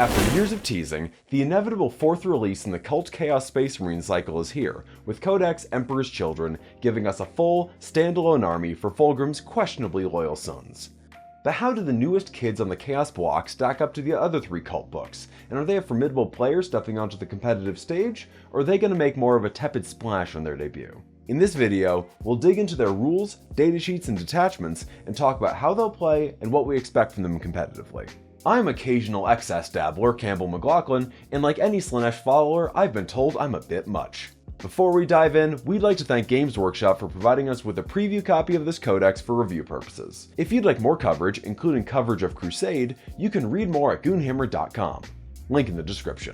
After years of teasing, the inevitable fourth release in the Cult Chaos Space Marine cycle is here, with Codex Emperor's Children giving us a full, standalone army for Fulgrim's questionably loyal sons. But how do the newest kids on the Chaos block stack up to the other three cult books, and are they a formidable player stepping onto the competitive stage, or are they going to make more of a tepid splash on their debut? In this video, we'll dig into their rules, datasheets, and detachments, and talk about how they'll play and what we expect from them competitively. I'm occasional XS dabbler Campbell McLaughlin, and like any Slaanesh follower, I've been told I'm a bit much. Before we dive in, we'd like to thank Games Workshop for providing us with a preview copy of this codex for review purposes. If you'd like more coverage, including coverage of Crusade, you can read more at Goonhammer.com. Link in the description.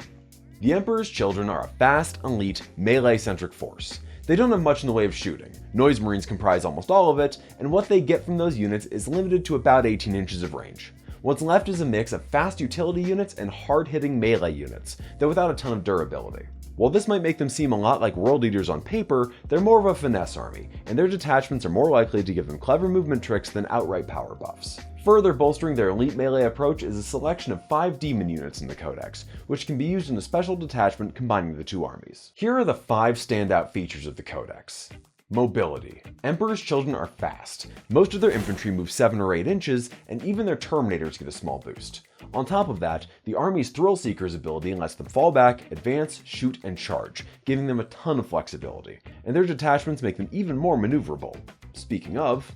The Emperor's Children are a fast, elite, melee-centric force. They don't have much in the way of shooting. Noise Marines comprise almost all of it, and what they get from those units is limited to about 18 inches of range. What's left is a mix of fast utility units and hard-hitting melee units, though without a ton of durability. While this might make them seem a lot like World Eaters on paper, they're more of a finesse army, and their detachments are more likely to give them clever movement tricks than outright power buffs. Further bolstering their elite melee approach is a selection of 5 demon units in the Codex, which can be used in a special detachment combining the two armies. Here are the 5 standout features of the Codex. Mobility. Emperor's Children are fast. Most of their infantry move 7 or 8 inches, and even their Terminators get a small boost. On top of that, the army's Thrill Seeker's ability lets them fall back, advance, shoot, and charge, giving them a ton of flexibility, and their detachments make them even more maneuverable. Speaking of,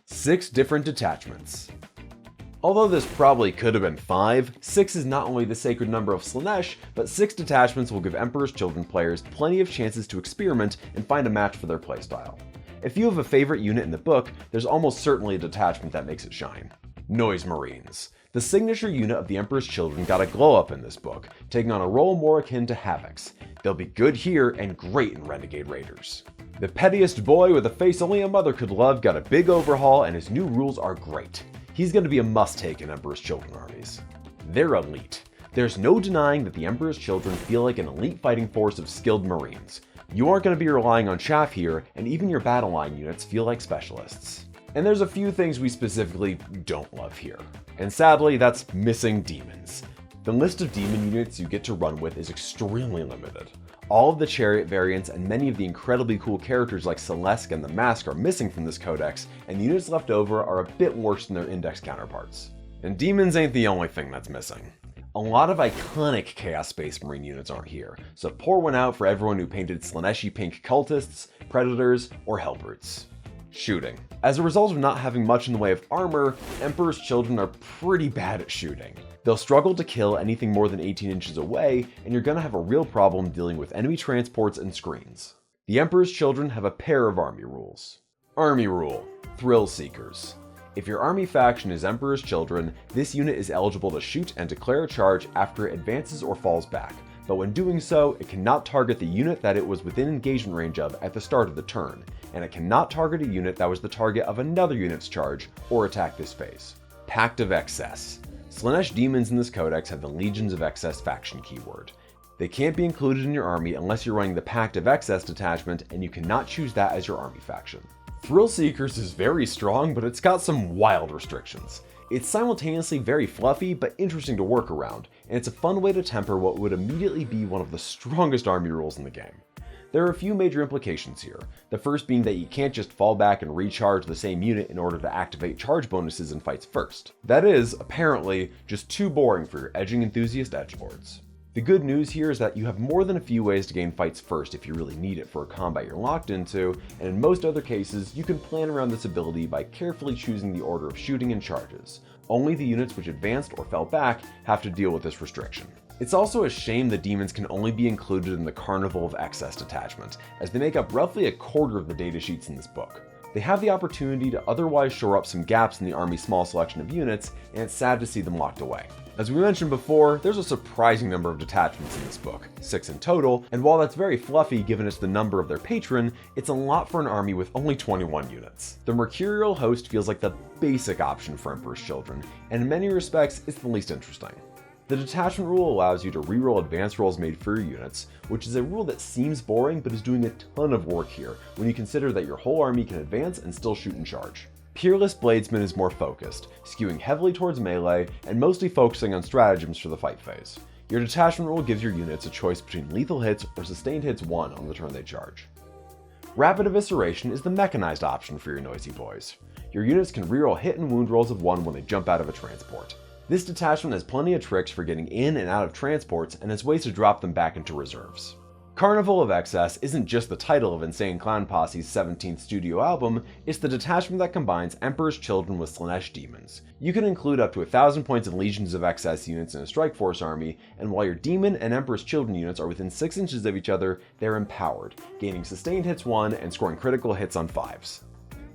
6 different detachments. Although this probably could have been 5, 6 is not only the sacred number of Slaanesh, but 6 detachments will give Emperor's Children players plenty of chances to experiment and find a match for their playstyle. If you have a favorite unit in the book, there's almost certainly a detachment that makes it shine. Noise Marines. The signature unit of the Emperor's Children got a glow up in this book, taking on a role more akin to Havoc's. They'll be good here and great in Renegade Raiders. The pettiest boy with a face only a mother could love got a big overhaul, and his new rules are great. He's going to be a must-take in Emperor's Children armies. They're elite. There's no denying that the Emperor's Children feel like an elite fighting force of skilled Marines. You aren't going to be relying on chaff here, and even your battle line units feel like specialists. And there's a few things we specifically don't love here. And sadly, that's missing demons. The list of demon units you get to run with is extremely limited. All of the chariot variants and many of the incredibly cool characters like Celeste and the Mask are missing from this codex, and the units left over are a bit worse than their index counterparts. And demons ain't the only thing that's missing. A lot of iconic Chaos Space Marine units aren't here, so pour one out for everyone who painted Slaaneshi pink cultists, predators, or hellbrutes. Shooting. As a result of not having much in the way of armor, Emperor's Children are pretty bad at shooting. They'll struggle to kill anything more than 18 inches away, and you're gonna have a real problem dealing with enemy transports and screens. The Emperor's Children have a pair of army rules. Army rule: Thrill Seekers. If your army faction is Emperor's Children, this unit is eligible to shoot and declare a charge after it advances or falls back, but when doing so, it cannot target the unit that it was within engagement range of at the start of the turn, and it cannot target a unit that was the target of another unit's charge or attack this phase. Pact of Excess. Slaanesh demons in this codex have the Legions of Excess faction keyword. They can't be included in your army unless you're running the Pact of Excess detachment, and you cannot choose that as your army faction. Thrill Seekers is very strong, but it's got some wild restrictions. It's simultaneously very fluffy, but interesting to work around, and it's a fun way to temper what would immediately be one of the strongest army rules in the game. There are a few major implications here, the first being that you can't just fall back and recharge the same unit in order to activate charge bonuses in fights first. That is, apparently, just too boring for your edging enthusiast edgelords. The good news here is that you have more than a few ways to gain fights first if you really need it for a combat you're locked into, and in most other cases, you can plan around this ability by carefully choosing the order of shooting and charges. Only the units which advanced or fell back have to deal with this restriction. It's also a shame the demons can only be included in the Carnival of Excess detachment, as they make up roughly a quarter of the datasheets in this book. They have the opportunity to otherwise shore up some gaps in the army's small selection of units, and it's sad to see them locked away. As we mentioned before, there's a surprising number of detachments in this book, 6 in total, and while that's very fluffy given it's the number of their patron, it's a lot for an army with only 21 units. The Mercurial Host feels like the basic option for Emperor's Children, and in many respects, it's the least interesting. The detachment rule allows you to reroll advanced rolls made for your units, which is a rule that seems boring but is doing a ton of work here when you consider that your whole army can advance and still shoot and charge. Peerless Bladesman is more focused, skewing heavily towards melee and mostly focusing on stratagems for the fight phase. Your detachment rule gives your units a choice between lethal hits or sustained hits 1 on the turn they charge. Rapid Evisceration is the mechanized option for your noisy boys. Your units can reroll hit and wound rolls of 1 when they jump out of a transport. This detachment has plenty of tricks for getting in and out of transports and has ways to drop them back into reserves. Carnival of Excess isn't just the title of Insane Clown Posse's 17th studio album, it's the detachment that combines Emperor's Children with Slaaneshi demons. You can include up to 1,000 points of Legions of Excess units in a Strike Force army, and while your Demon and Emperor's Children units are within 6 inches of each other, they're empowered, gaining sustained hits 1 and scoring critical hits on 5s.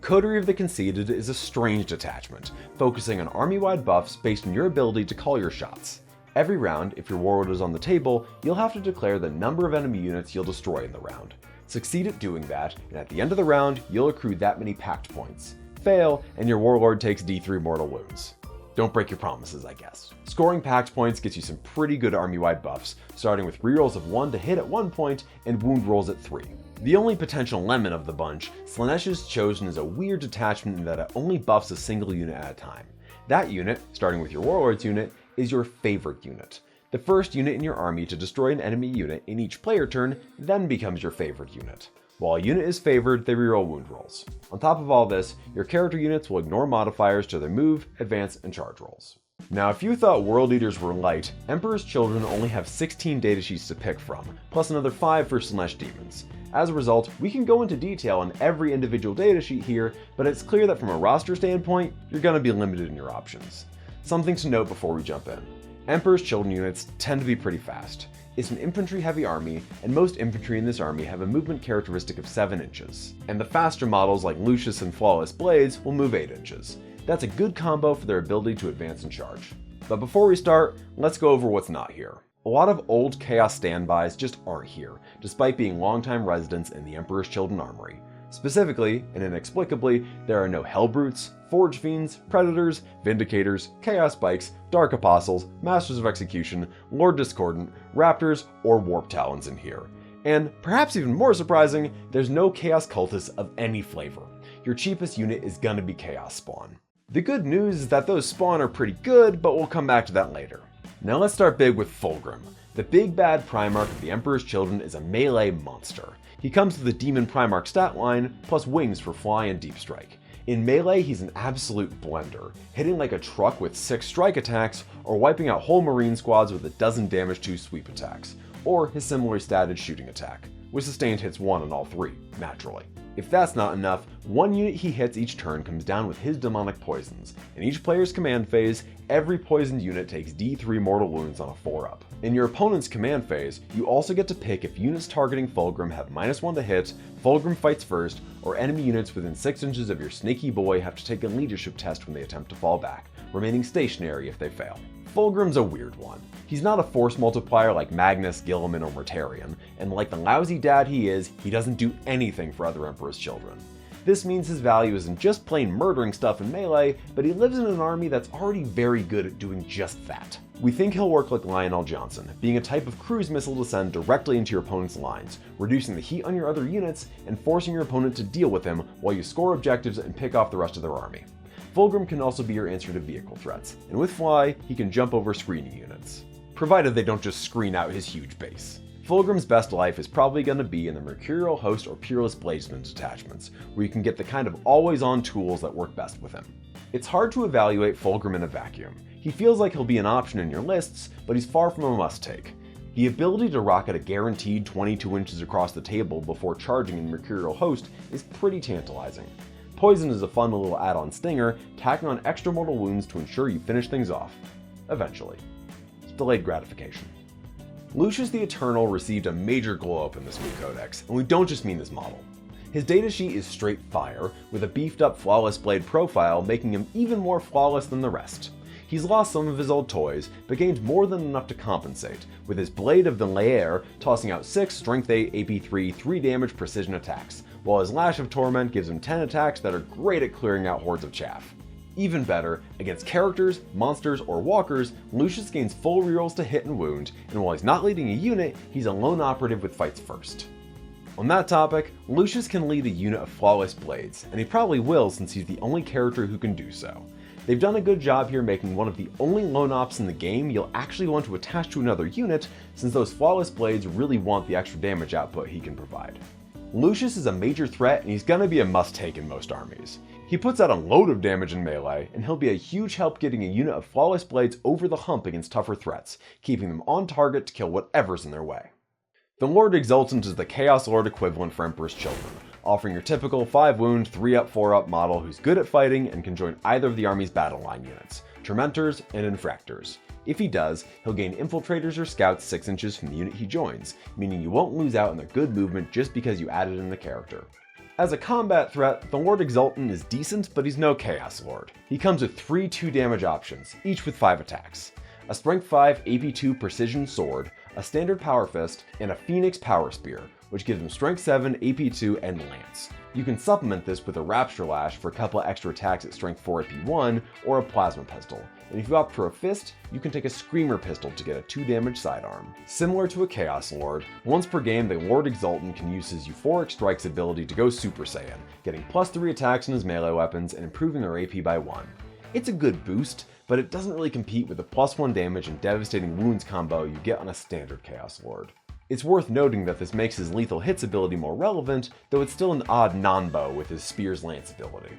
Coterie of the Conceited is a strange detachment, focusing on army-wide buffs based on your ability to call your shots. Every round, if your warlord is on the table, you'll have to declare the number of enemy units you'll destroy in the round. Succeed at doing that, and at the end of the round, you'll accrue that many Pact points. Fail, and your warlord takes D3 mortal wounds. Don't break your promises, I guess. Scoring Pact points gets you some pretty good army-wide buffs, starting with rerolls of 1 to hit at 1 point and wound rolls at 3. The only potential lemon of the bunch, Slaaneshi's Chosen is a weird detachment in that it only buffs a single unit at a time. That unit, starting with your warlord's unit, is your favorite unit. The first unit in your army to destroy an enemy unit in each player turn then becomes your favorite unit. While a unit is favored, they reroll wound rolls. On top of all this, your character units will ignore modifiers to their move, advance, and charge rolls. Now, if you thought World Eaters were light, Emperor's Children only have 16 datasheets to pick from, plus another 5 for Slaaneshi demons. As a result, we can go into detail on every individual datasheet here, but it's clear that from a roster standpoint, you're going to be limited in your options. Something to note before we jump in. Emperor's Children units tend to be pretty fast. It's an infantry-heavy army, and most infantry in this army have a movement characteristic of 7 inches. And the faster models like Lucius and Flawless Blades will move 8 inches. That's a good combo for their ability to advance and charge. But before we start, let's go over what's not here. A lot of old Chaos standbys just aren't here, despite being longtime residents in the Emperor's Children armory. Specifically, and inexplicably, there are no Hellbrutes, Forge Fiends, Predators, Vindicators, Chaos Bikes, Dark Apostles, Masters of Execution, Lord Discordant, Raptors, or Warp Talons in here. And, perhaps even more surprising, there's no Chaos Cultists of any flavor. Your cheapest unit is gonna be Chaos Spawn. The good news is that those spawn are pretty good, but we'll come back to that later. Now let's start big with Fulgrim. The big bad Primarch of the Emperor's Children is a melee monster. He comes with the Demon Primarch stat line, plus wings for fly and deep strike. In melee, he's an absolute blender, hitting like a truck with 6 strike attacks, or wiping out whole marine squads with a dozen damage 2 sweep attacks, or his similarly statted shooting attack, with sustained hits 1 on all 3, naturally. If that's not enough, one unit he hits each turn comes down with his demonic poisons. In each player's command phase, every poisoned unit takes D3 mortal wounds on a 4-up. In your opponent's command phase, you also get to pick if units targeting Fulgrim have -1 to hit, Fulgrim fights first, or enemy units within 6 inches of your snaky boy have to take a leadership test when they attempt to fall back, remaining stationary if they fail. Fulgrim's a weird one. He's not a force multiplier like Magnus, Guilliman, or Mortarion, and like the lousy dad he is, he doesn't do anything for other Emperor's Children. This means his value isn't just plain murdering stuff in melee, but he lives in an army that's already very good at doing just that. We think he'll work like Lionel Johnson, being a type of cruise missile to send directly into your opponent's lines, reducing the heat on your other units and forcing your opponent to deal with him while you score objectives and pick off the rest of their army. Fulgrim can also be your answer to vehicle threats, and with Fly, he can jump over screening units, provided they don't just screen out his huge base. Fulgrim's best life is probably going to be in the Mercurial Host or Peerless Bladesman detachments, where you can get the kind of always-on tools that work best with him. It's hard to evaluate Fulgrim in a vacuum. He feels like he'll be an option in your lists, but he's far from a must-take. The ability to rocket a guaranteed 22 inches across the table before charging in Mercurial Host is pretty tantalizing. Poison is a fun little add-on stinger, tacking on extra mortal wounds to ensure you finish things off. Eventually. It's delayed gratification. Lucius the Eternal received a major glow-up in this new codex, and we don't just mean this model. His datasheet is straight fire, with a beefed-up Flawless Blade profile making him even more flawless than the rest. He's lost some of his old toys, but gained more than enough to compensate, with his Blade of the Lair tossing out 6 Strength 8 AP3 3 damage precision attacks, while his Lash of Torment gives him 10 attacks that are great at clearing out hordes of chaff. Even better, against characters, monsters, or walkers, Lucius gains full rerolls to hit and wound, and while he's not leading a unit, he's a lone operative with fights first. On that topic, Lucius can lead a unit of flawless blades, and he probably will since he's the only character who can do so. They've done a good job here making one of the only lone ops in the game you'll actually want to attach to another unit, since those flawless blades really want the extra damage output he can provide. Lucius is a major threat and he's gonna be a must-take in most armies. He puts out a load of damage in melee, and he'll be a huge help getting a unit of flawless blades over the hump against tougher threats, keeping them on target to kill whatever's in their way. The Lord Exultant is the Chaos Lord equivalent for Emperor's Children, offering your typical 5 wound, 3 up, 4 up model who's good at fighting and can join either of the army's battle line units, Tormentors and Infractors. If he does, he'll gain Infiltrators or Scouts 6 inches from the unit he joins, meaning you won't lose out on their good movement just because you added in the character. As a combat threat, the Lord Exultant is decent, but he's no Chaos Lord. He comes with 3 2 damage options, each with 5 attacks. A Strength 5 AP2 Precision Sword, a Standard Power Fist, and a Phoenix Power Spear, which gives him Strength 7, AP2, and Lance. You can supplement this with a Rapture Lash for a couple of extra attacks at Strength 4 AP1, or a Plasma Pistol, and if you opt for a Fist, you can take a Screamer Pistol to get a 2 damage sidearm. Similar to a Chaos Lord, once per game the Lord Exultant can use his Euphoric Strike's ability to go Super Saiyan, getting +3 attacks on his melee weapons and improving their AP by 1. It's a good boost, but it doesn't really compete with the +1 damage and devastating wounds combo you get on a standard Chaos Lord. It's worth noting that this makes his lethal hits ability more relevant, though it's still an odd non-bow with his Spear's Lance ability.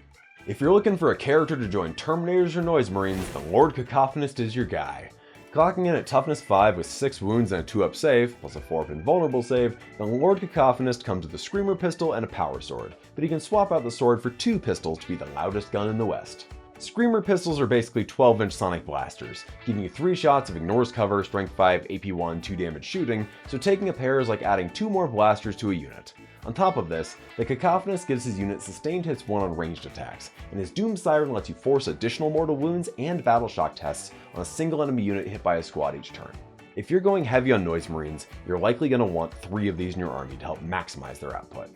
If you're looking for a character to join Terminators or Noise Marines, the Lord Cacophonist is your guy. Clocking in at Toughness 5 with 6 wounds and a 2-up save, plus a 4-up invulnerable save, the Lord Cacophonist comes with a Screamer Pistol and a Power Sword, but he can swap out the sword for 2 pistols to be the loudest gun in the West. Screamer pistols are basically 12-inch sonic blasters, giving you 3 shots of Ignores Cover, Strength 5, AP1, 2 damage shooting, so taking a pair is like adding 2 more blasters to a unit. On top of this, the Cacophonist gives his unit sustained hits 1 on ranged attacks, and his Doom Siren lets you force additional mortal wounds and battle shock tests on a single enemy unit hit by a squad each turn. If you're going heavy on Noise Marines, you're likely going to want 3 of these in your army to help maximize their output.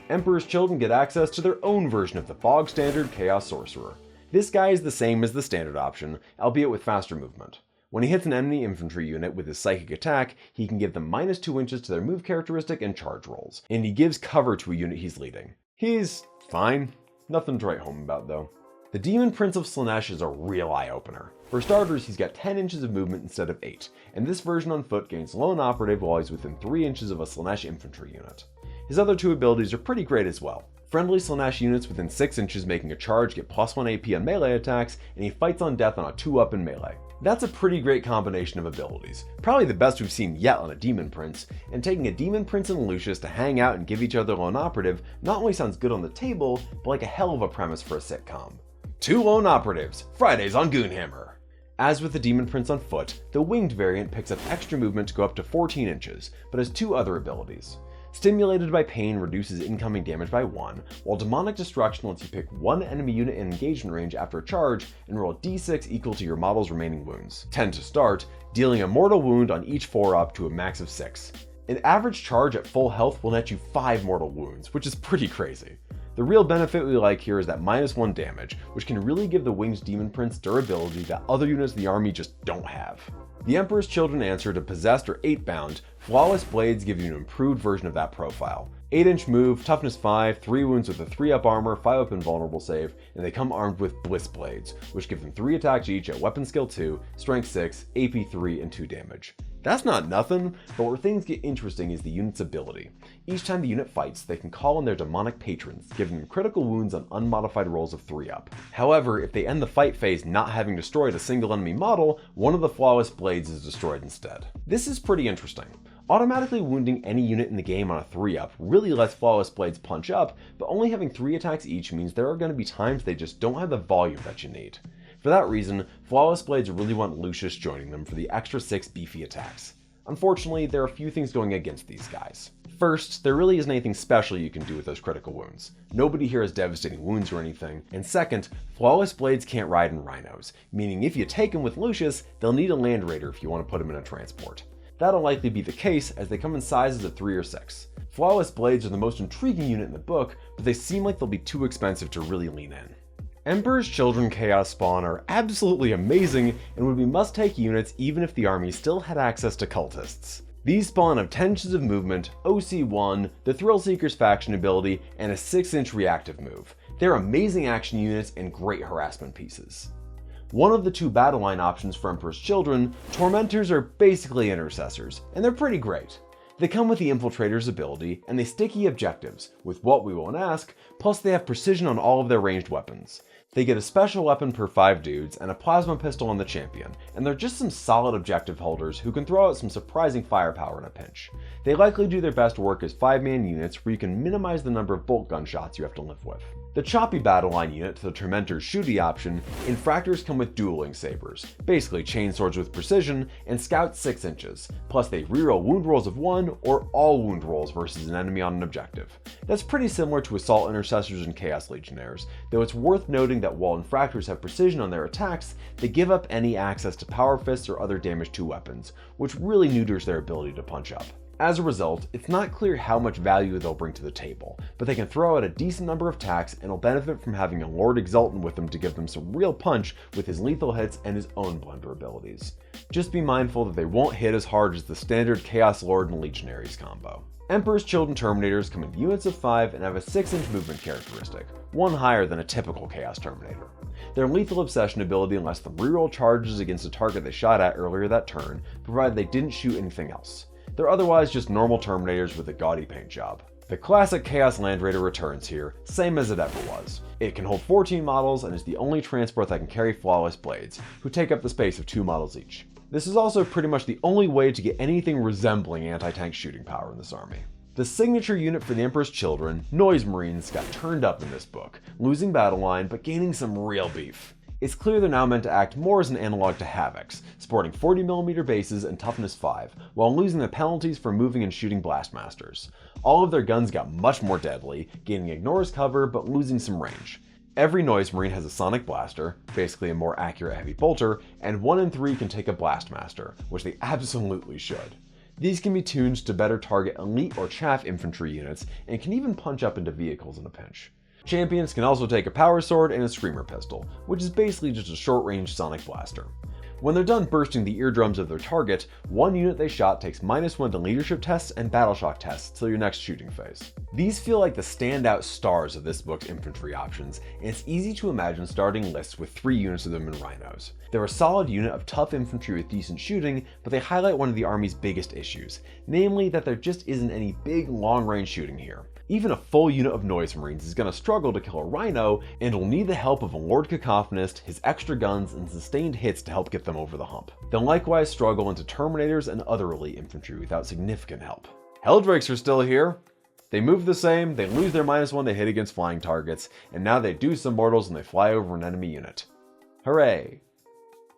Emperor's Children get access to their own version of the bog standard Chaos Sorcerer. This guy is the same as the standard option, albeit with faster movement. When he hits an enemy infantry unit with his psychic attack, he can give them -2 inches to their move characteristic and charge rolls, and he gives cover to a unit he's leading. He's fine. Nothing to write home about though. The Demon Prince of Slaaneshi is a real eye-opener. For starters, he's got 10 inches of movement instead of 8, and this version on foot gains Lone Operative while he's within 3 inches of a Slaaneshi infantry unit. His other 2 abilities are pretty great as well. Friendly Slaaneshi units within 6 inches making a charge get +1 AP on melee attacks, and he fights on death on a 2-up in melee. That's a pretty great combination of abilities, probably the best we've seen yet on a Demon Prince, and taking a Demon Prince and Lucius to hang out and give each other Lone Operative not only sounds good on the table, but like a hell of a premise for a sitcom. 2 Lone Operatives, Fridays on Goonhammer! As with the Demon Prince on foot, the winged variant picks up extra movement to go up to 14 inches, but has 2 other abilities. Stimulated by Pain reduces incoming damage by 1, while Demonic Destruction lets you pick 1 enemy unit in engagement range after a charge and roll a d6 equal to your model's remaining wounds, 10 to start, dealing a mortal wound on each 4-up to a max of 6. An average charge at full health will net you 5 mortal wounds, which is pretty crazy. The real benefit we like here is that -1 damage, which can really give the Winged Demon Prince durability that other units in the army just don't have. The Emperor's Children answer to Possessed or 8-bound, Flawless Blades give you an improved version of that profile. 8-inch move, toughness 5, 3 wounds with a 3-up armor, 5-up invulnerable save, and they come armed with Bliss Blades, which give them 3 attacks each at weapon skill 2, strength 6, AP 3, and 2 damage. That's not nothing, but where things get interesting is the unit's ability. Each time the unit fights, they can call on their demonic patrons, giving them critical wounds on unmodified rolls of 3-up. However, if they end the fight phase not having destroyed a single enemy model, one of the Flawless Blades is destroyed instead. This is pretty interesting. Automatically wounding any unit in the game on a 3-up really lets Flawless Blades punch up, but only having 3 attacks each means there are going to be times they just don't have the volume that you need. For that reason, Flawless Blades really want Lucius joining them for the extra 6 beefy attacks. Unfortunately, there are a few things going against these guys. First, there really isn't anything special you can do with those critical wounds. Nobody here has devastating wounds or anything. And second, Flawless Blades can't ride in rhinos, meaning if you take them with Lucius, they'll need a Land Raider if you want to put him in a transport. That'll likely be the case as they come in sizes of 3 or 6. Flawless Blades are the most intriguing unit in the book, but they seem like they'll be too expensive to really lean in. Emperor's Children Chaos Spawn are absolutely amazing and would be must-take units even if the army still had access to cultists. These spawn of 10 inches of movement, OC1, the Thrill Seeker's faction ability, and a 6-inch reactive move. They're amazing action units and great harassment pieces. One of the two battle line options for Emperor's Children, Tormentors are basically intercessors, and they're pretty great. They come with the Infiltrator's ability, and they sticky objectives, with What We Won't Ask, plus they have precision on all of their ranged weapons. They get a special weapon per 5 dudes and a plasma pistol on the champion, and they're just some solid objective holders who can throw out some surprising firepower in a pinch. They likely do their best work as 5-man units where you can minimize the number of bolt gun shots you have to live with. The choppy battle line unit to the Tormentor's shooty option, Infractors come with dueling sabers, basically chainswords with precision, and Scouts 6 inches, plus they reroll wound rolls of 1 or all wound rolls versus an enemy on an objective. That's pretty similar to Assault Intercessors and Chaos Legionnaires, though it's worth noting that while Infractors have precision on their attacks, they give up any access to Power Fists or other damage to weapons, which really neuters their ability to punch up. As a result, it's not clear how much value they'll bring to the table, but they can throw out a decent number of attacks and will benefit from having a Lord Exultant with them to give them some real punch with his lethal hits and his own blender abilities. Just be mindful that they won't hit as hard as the standard Chaos Lord and Legionaries combo. Emperor's Children Terminators come in units of 5 and have a 6-inch movement characteristic, one higher than a typical Chaos Terminator. Their Lethal Obsession ability lets them reroll charges against a target they shot at earlier that turn, provided they didn't shoot anything else. They're otherwise just normal Terminators with a gaudy paint job. The classic Chaos Land Raider returns here, same as it ever was. It can hold 14 models and is the only transport that can carry Flawless Blades, who take up the space of 2 models each. This is also pretty much the only way to get anything resembling anti-tank shooting power in this army. The signature unit for the Emperor's Children, Noise Marines, got turned up in this book, losing battle line but gaining some real beef. It's clear they're now meant to act more as an analog to Havocs, sporting 40mm bases and toughness 5, while losing the penalties for moving and shooting Blastmasters. All of their guns got much more deadly, gaining Ignores cover but losing some range. Every Noise Marine has a Sonic Blaster, basically a more accurate heavy bolter, and 1 in 3 can take a Blastmaster, which they absolutely should. These can be tuned to better target elite or chaff infantry units, and can even punch up into vehicles in a pinch. Champions can also take a Power Sword and a Screamer Pistol, which is basically just a short-range Sonic Blaster. When they're done bursting the eardrums of their target, one unit they shot takes -1 to leadership tests and battle shock tests till your next shooting phase. These feel like the standout stars of this book's infantry options, and it's easy to imagine starting lists with 3 units of them in Rhinos. They're a solid unit of tough infantry with decent shooting, but they highlight one of the army's biggest issues, namely that there just isn't any big long-range shooting here. Even a full unit of Noise Marines is going to struggle to kill a Rhino, and will need the help of a Lord Cacophonist, his extra guns, and sustained hits to help get them over the hump. They'll likewise struggle into Terminators and other elite infantry without significant help. Helldrakes are still here. They move the same, they lose their -1 to hit against flying targets, and now they do some mortals when they fly over an enemy unit. Hooray!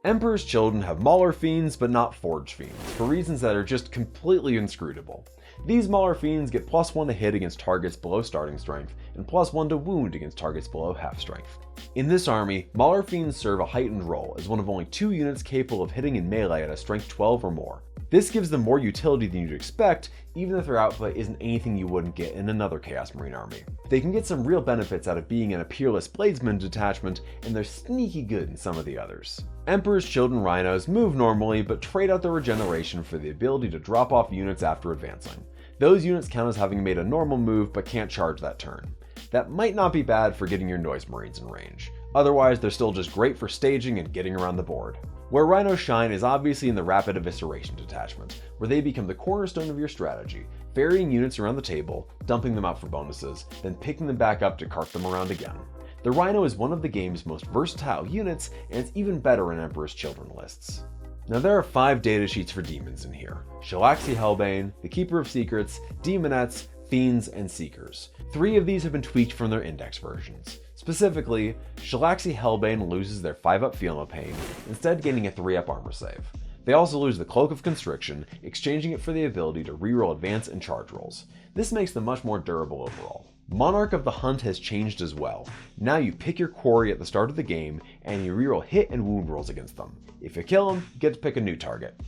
Emperor's Children have Mauler Fiends, but not Forge Fiends, for reasons that are just completely inscrutable. These Mauler Fiends get +1 to hit against targets below starting strength, and +1 to wound against targets below half strength. In this army, Mauler Fiends serve a heightened role as one of only 2 units capable of hitting in melee at a strength 12 or more. This gives them more utility than you'd expect, even if their output isn't anything you wouldn't get in another Chaos Marine army. They can get some real benefits out of being in a Peerless Bladesman detachment, and they're sneaky good in some of the others. Emperor's Children Rhinos move normally, but trade out their regeneration for the ability to drop off units after advancing. Those units count as having made a normal move but can't charge that turn. That might not be bad for getting your Noise Marines in range. Otherwise, they're still just great for staging and getting around the board. Where Rhinos shine is obviously in the Rapid Evisceration detachment, where they become the cornerstone of your strategy, ferrying units around the table, dumping them out for bonuses, then picking them back up to cart them around again. The Rhino is one of the game's most versatile units, and it's even better in Emperor's Children lists. Now there are 5 datasheets for demons in here: Shalaxi Hellbane, the Keeper of Secrets, Demonettes, Fiends, and Seekers. 3 of these have been tweaked from their index versions. Specifically, Shalaxi Hellbane loses their 5-up Feel No Pain, instead gaining a 3-up armor save. They also lose the Cloak of Constriction, exchanging it for the ability to reroll advance and charge rolls. This makes them much more durable overall. Monarch of the Hunt has changed as well. Now you pick your quarry at the start of the game, and you reroll hit and wound rolls against them. If you kill them, you get to pick a new target.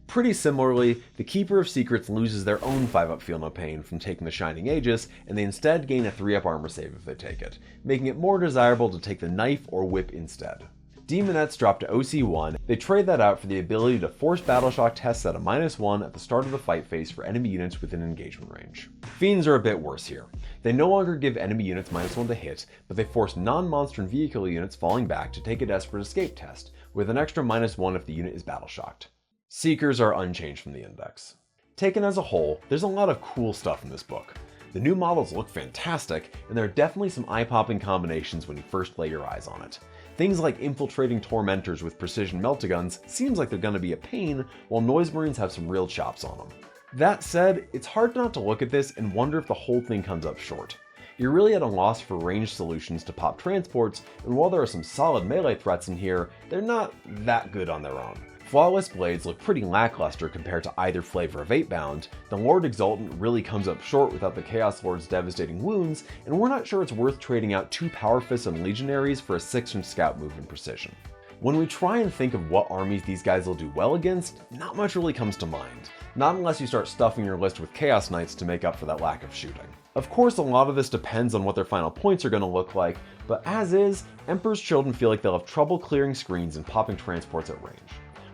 Pretty similarly, the Keeper of Secrets loses their own 5-up Feel No Pain from taking the Shining Aegis, and they instead gain a 3-up armor save if they take it, making it more desirable to take the Knife or Whip instead. Demonettes drop to OC1, they trade that out for the ability to force Battleshock tests at a -1 at the start of the fight phase for enemy units within engagement range. Fiends are a bit worse here. They no longer give enemy units -1 to hit, but they force non-monster and vehicle units falling back to take a desperate escape test, with an extra -1 if the unit is battleshocked. Seekers are unchanged from the index. Taken as a whole, there's a lot of cool stuff in this book. The new models look fantastic, and there are definitely some eye-popping combinations when you first lay your eyes on it. Things like infiltrating tormentors with precision meltaguns seems like they're going to be a pain, while noise marines have some real chops on them. That said, it's hard not to look at this and wonder if the whole thing comes up short. You're really at a loss for ranged solutions to pop transports, and while there are some solid melee threats in here, they're not that good on their own. Flawless blades look pretty lackluster compared to either flavor of 8-bound, the Lord Exultant really comes up short without the Chaos Lord's devastating wounds, and we're not sure it's worth trading out 2 Power Fists and Legionaries for a 6-inch scout move and precision. When we try and think of what armies these guys will do well against, not much really comes to mind, not unless you start stuffing your list with Chaos Knights to make up for that lack of shooting. Of course, a lot of this depends on what their final points are going to look like, but as is, Emperor's Children feel like they'll have trouble clearing screens and popping transports at range.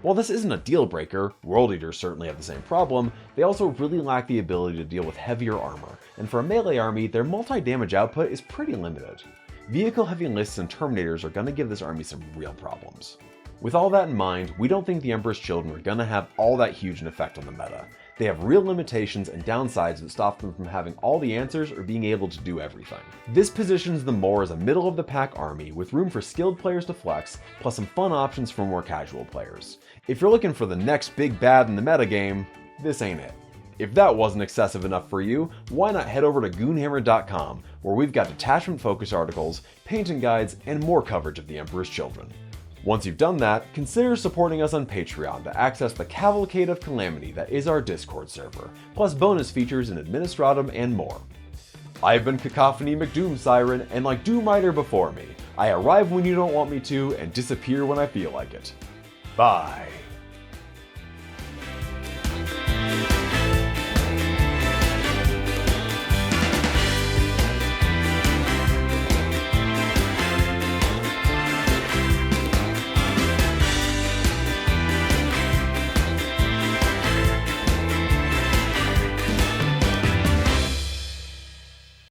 While this isn't a deal breaker, World Eaters certainly have the same problem, they also really lack the ability to deal with heavier armor, and for a melee army, their multi-damage output is pretty limited. Vehicle-heavy enlists and Terminators are going to give this army some real problems. With all that in mind, we don't think the Emperor's Children are going to have all that huge an effect on the meta. They have real limitations and downsides that stop them from having all the answers or being able to do everything. This positions them more as a middle-of-the-pack army with room for skilled players to flex, plus some fun options for more casual players. If you're looking for the next big bad in the metagame, this ain't it. If that wasn't excessive enough for you, why not head over to Goonhammer.com, where we've got detachment focus articles, painting guides, and more coverage of the Emperor's Children. Once you've done that, consider supporting us on Patreon to access the cavalcade of calamity that is our Discord server, plus bonus features in Administratum and more. I've been Cacophony McDoom Siren, and like Doom Rider before me, I arrive when you don't want me to and disappear when I feel like it. Bye.